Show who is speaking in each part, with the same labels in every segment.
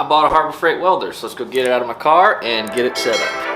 Speaker 1: I bought a Harbor Freight welder, so let's go get it out of my car and get it set up.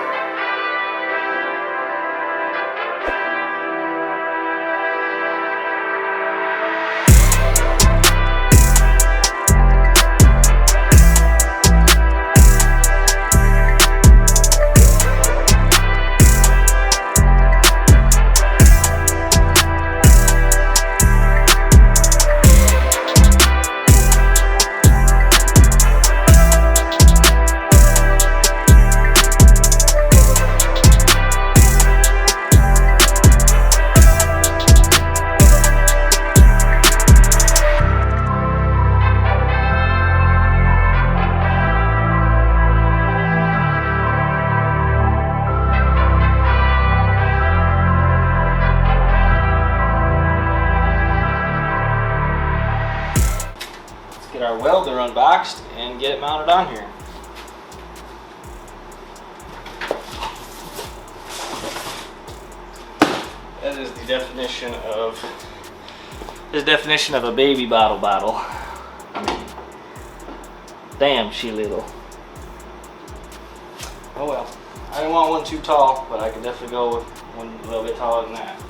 Speaker 1: Get our welder unboxed and get it mounted on here. That is the definition of a baby bottle. I mean, damn, she little. Oh well. I didn't want one too tall, but I can definitely go with one a little bit taller than that.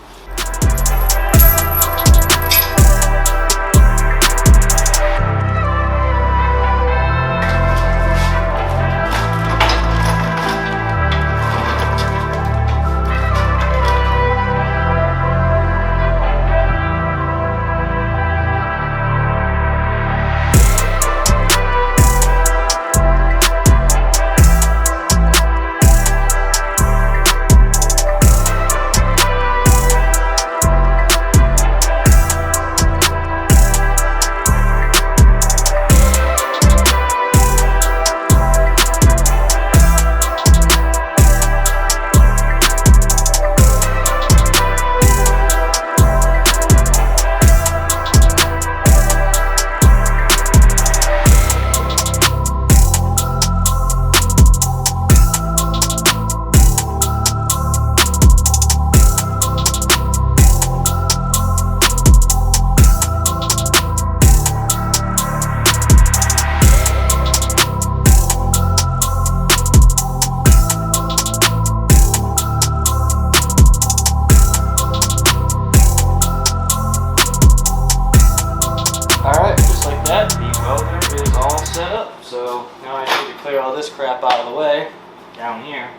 Speaker 1: Set up, so now I need to clear all this crap out of the way down here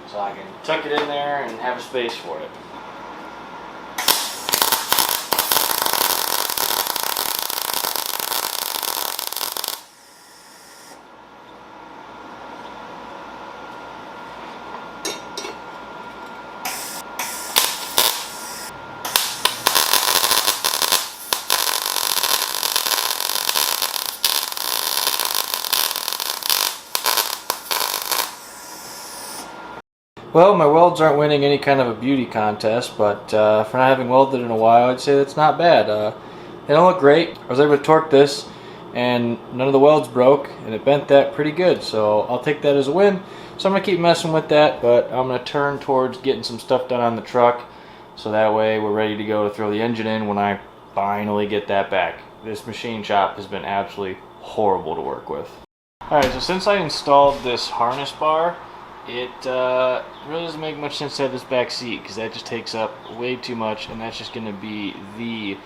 Speaker 1: so I can tuck it in there and have a space for it. Well, my welds aren't winning any kind of a beauty contest, but for not having welded in a while, I'd say that's not bad. They don't look great. I was able to torque this, and none of the welds broke, and it bent that pretty good, so I'll take that as a win. So I'm going to keep messing with that, but I'm going to turn towards getting some stuff done on the truck, so that way we're ready to go to throw the engine in when I finally get that back. This machine shop has been absolutely horrible to work with. Alright, so since I installed this harness bar, it really doesn't make much sense to have this back seat because that just takes up way too much, and that's just going to be the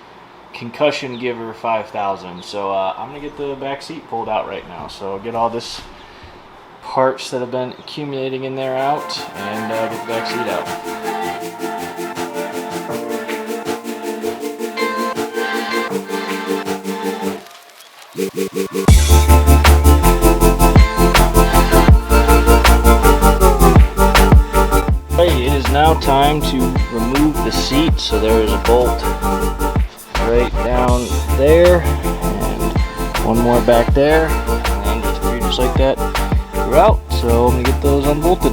Speaker 1: concussion giver 5000. So I'm going to get the back seat pulled out right now. So get all this parts that have been accumulating in there out and get the back seat out. It is now time to remove the seat, so there is a bolt right down there and one more back there, and just like that throughout. So I'm going to get those unbolted.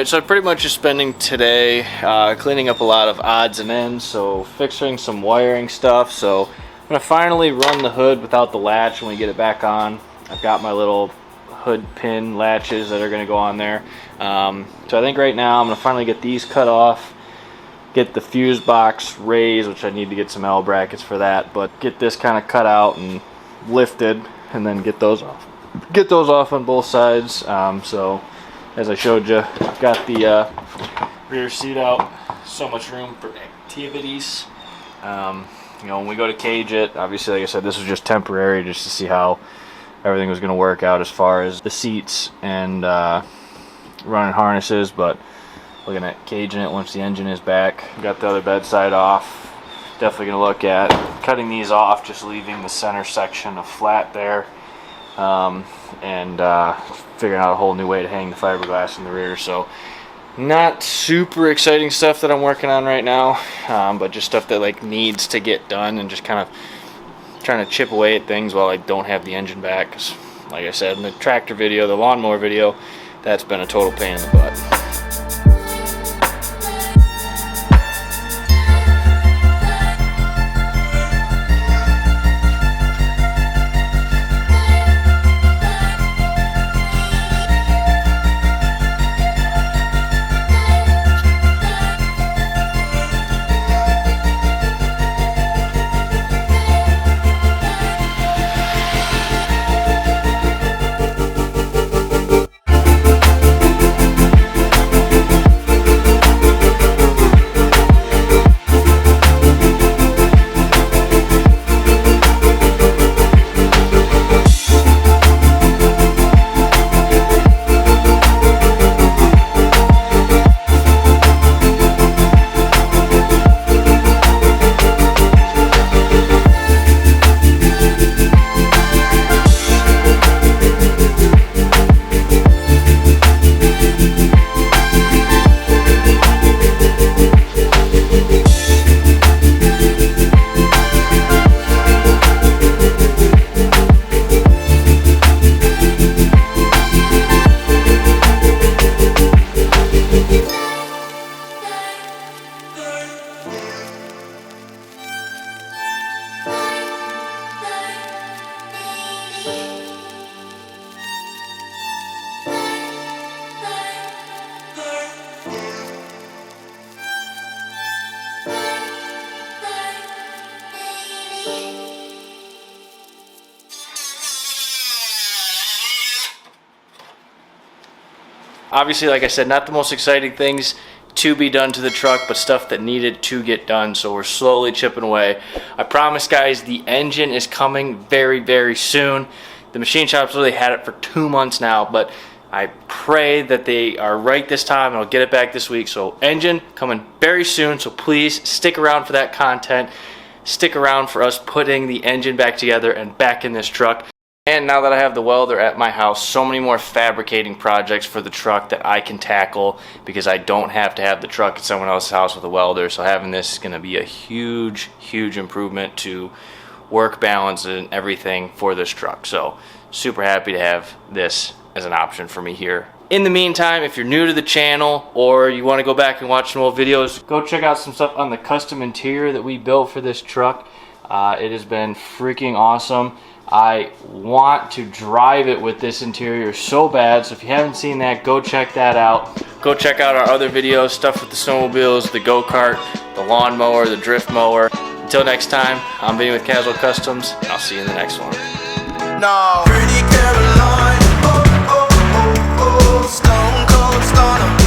Speaker 1: so I'm pretty much just spending today cleaning up a lot of odds and ends, so fixing some wiring stuff. So I'm gonna finally run the hood without the latch when we get it back on. I've got my little hood pin latches that are gonna go on there. So I think right now I'm gonna finally get these cut off, get the fuse box raised, which I need to get some L brackets for that, but get this kind of cut out and lifted, and then get those off. Get those off on both sides. So as I showed you, I've got the rear seat out. So much room for activities. You know, when we go to cage it, obviously, like I said, this was just temporary, just to see how everything was going to work out as far as the seats and running harnesses. But looking at caging it once the engine is back. Got the other bed side off. Definitely going to look at cutting these off, just leaving the center section of flat there, and figuring out a whole new way to hang the fiberglass in the rear. So not super exciting stuff that I'm working on right now, but just stuff that like needs to get done, and just kind of trying to chip away at things while I don't have the engine back. 'Cause like I said in the tractor video, the lawnmower video, that's been a total pain in the butt. Obviously, like I said, not the most exciting things to be done to the truck, but stuff that needed to get done. So we're slowly chipping away. I promise, guys, the engine is coming very, very soon. The machine shop's really had it for 2 months now, but I pray that they are right this time, and I'll get it back this week. So engine coming very soon, so please stick around for that content. Stick around for us putting the engine back together and back in this truck. And now that I have the welder at my house, so many more fabricating projects for the truck that I can tackle, because I don't have to have the truck at someone else's house with a welder. So having this is going to be a huge, huge improvement to work balance and everything for this truck. So super happy to have this as an option for me here. In the meantime, if you're new to the channel or you want to go back and watch some old videos, go check out some stuff on the custom interior that we built for this truck. It has been freaking awesome. I want to drive it with this interior so bad, so if you haven't seen that, go check that out. Go check out our other videos, stuff with the snowmobiles, the go-kart, the lawnmower, the drift mower. Until next time, I'm Vinny with Caswell Customs, and I'll see you in the next one.
Speaker 2: No. Pretty Caroline, oh, oh, oh, oh, stone cold stunner.